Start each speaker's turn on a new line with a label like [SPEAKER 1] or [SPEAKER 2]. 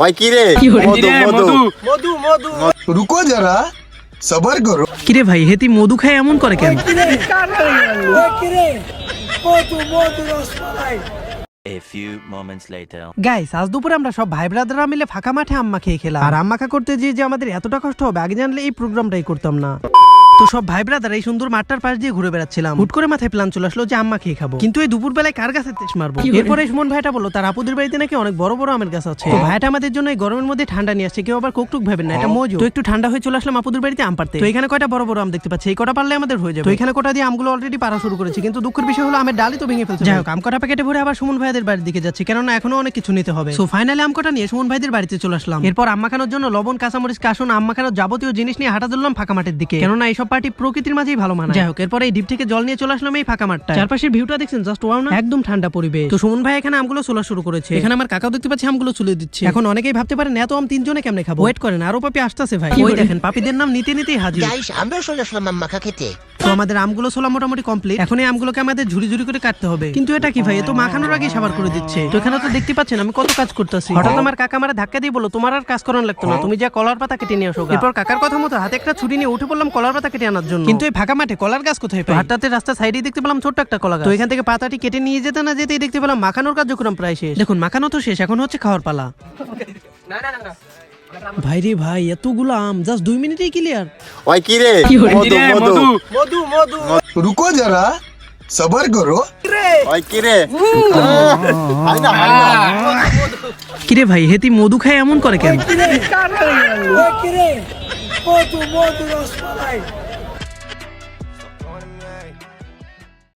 [SPEAKER 1] ওই কি রে? মধু মধু
[SPEAKER 2] মধু মধু
[SPEAKER 3] रुको जरा सबर करो।
[SPEAKER 4] কিরে ভাই হেতি মধু খায় এমন করে কেন?
[SPEAKER 2] কিরে মধু মধু rasmalai.
[SPEAKER 5] A few moments later.
[SPEAKER 4] Guys আজ দুপুরে আমরা সব ভাই ব্রাদাররা মিলে ফাঁকা মাঠে আম্মা খেয়ে খেলাম। আর আম্মা খা করতে যে আমাদের এতটা কষ্ট হবে আগে জানলে এই প্রোগ্রামটাই করতাম না। তো সব ভাই ব্রাদার এই সুন্দর মাঠটার পাশ দিয়ে ঘুরে বেড়াচ্ছিলাম। হুট করে মাথায় প্ল্যান চলে আসলো যে আম্মা খেয়ে খাবো, কিন্তু এই দুপুর বেলায় কার গাছে তেজ মারবো। এরপরে সুমন ভাইটা বললো তার আপুদের বাড়িতে নাকি অনেক বড় বড় আমের গাছ আছে। তো ভাইটা আমাদের জন্য এই গরমের মধ্যে ঠান্ডা নিয়ে আসছে, কেউ আবার কোকটুক ভাবেন না, এটা মজু। তো একটু ঠান্ডা হয়ে চলে আসলাম আপুদের বাড়িতে আম পারতে। তো এখানে কয়টা বড় বড় আম দেখতে পাচ্ছি, এই কটা পারলে আমাদের হয়ে যাবে। তো এখানে কটা দিয়ে আমগুলো অলরেডি পারা শুরু করেছি, কিন্তু দুঃখের বিষয় হলো আমের ডালি তো ভেঙে ফেলছে। যাই হোক আম কটা প্যাকেটে ভরে আবার সুমন ভাইদের বাড়ির দিকে যাচ্ছি, কেননা এখনো অনেক কিছু নিতে হবে। সো ফাইনালি আম কটা নিয়ে সুমন ভাইদের বাড়িতে চলে আসলাম। এরপর আম্মা খানোর জন্য লবণ কাঁচামরিচ কাসুন আম্মা খানোর যাবতীয় জিনিস নিয়ে হাঁটা ধরলাম ফাঁকা মাঠের দিকে, কেননা এইসব পার্টি প্রকৃতির মাঝেই ভালো মানায়। যাই হোক এরপর এই ডিপ থেকে জল নিয়ে চলে আসলাম এই ফাঁকা মাঠটা। চারপাশের ভিউটা দেখছেন জাস্ট ওয়াও না, একদম ঠান্ডা পরিবেশ। তো সুমন ভাই এখানে আমগুলো ছোলা শুরু করেছে। এখানে আমার কাকাও দেখতে পাচ্ছি আমগুলো চুলে দিচ্ছে। এখন অনেকেই ভাবতে পারেন এত আম তিনজনে কেমনে খাবো, ওয়েট করেন আরো পাপি আসতেছে ভাই। ওই দেখেন পাপিদের নাম নিতে নিতেই হাজির।
[SPEAKER 6] গাইস আমরা চলে আসলাম আম্মা খা খেতে।
[SPEAKER 4] তো আমাদের আমগুলো ছোলা মোটামুটি কমপ্লিট। এখন এই আমগুলোকে আমাদের ঝুড়ি ঝুড়ি করে কাটতে হবে, কিন্তু এটা কি ভাই, এ তো মাখানোর আগেই সাবার করে দিচ্ছে। তো এখানে তো দেখতে পাচ্ছেন আমি কত কাজ করতেছি। হঠাৎ আমার কাকা আমারে ধাক্কা দিয়ে বললো তোমার আর কাজ করানো লাগতো না, তুমি যা কলার পাতা কেটে নিয়ে আসো। এরপর কাকার কথা মতো হাতে একটা ছুরি নিয়ে উঠে পড়লাম কলার পাতা কেটে আনার জন্য। কিন্তু এই ফাঁকা মাঠে কলার গাছ কোথায় পাই? হাঁটাতে রাস্তার সাইডে দেখতে পেলাম ছোট্ট একটা কলা গাছ। তো এখান থেকে পাতাটি কেটে নিয়ে যেতে না যেতেই দেখতে পেলাম মাখানোর কার্যক্রম প্রায় শেষ। দেখুন মাখানো তো শেষ, এখন হচ্ছে খাওয়ার পালা। ভাই রে ভাই এতগুলো আম জাস্ট 2 মিনিটেই ক্লিয়ার।
[SPEAKER 1] ওই কি রে? মধু মধু
[SPEAKER 2] মধু মধু
[SPEAKER 3] रुको जरा सबर करो।
[SPEAKER 1] ওই কি রে? হাই না হাই না।
[SPEAKER 4] কিরে ভাই হেতি মধু খায় এমন করে কেন?
[SPEAKER 2] কিরে মধু মধু রসমালাই।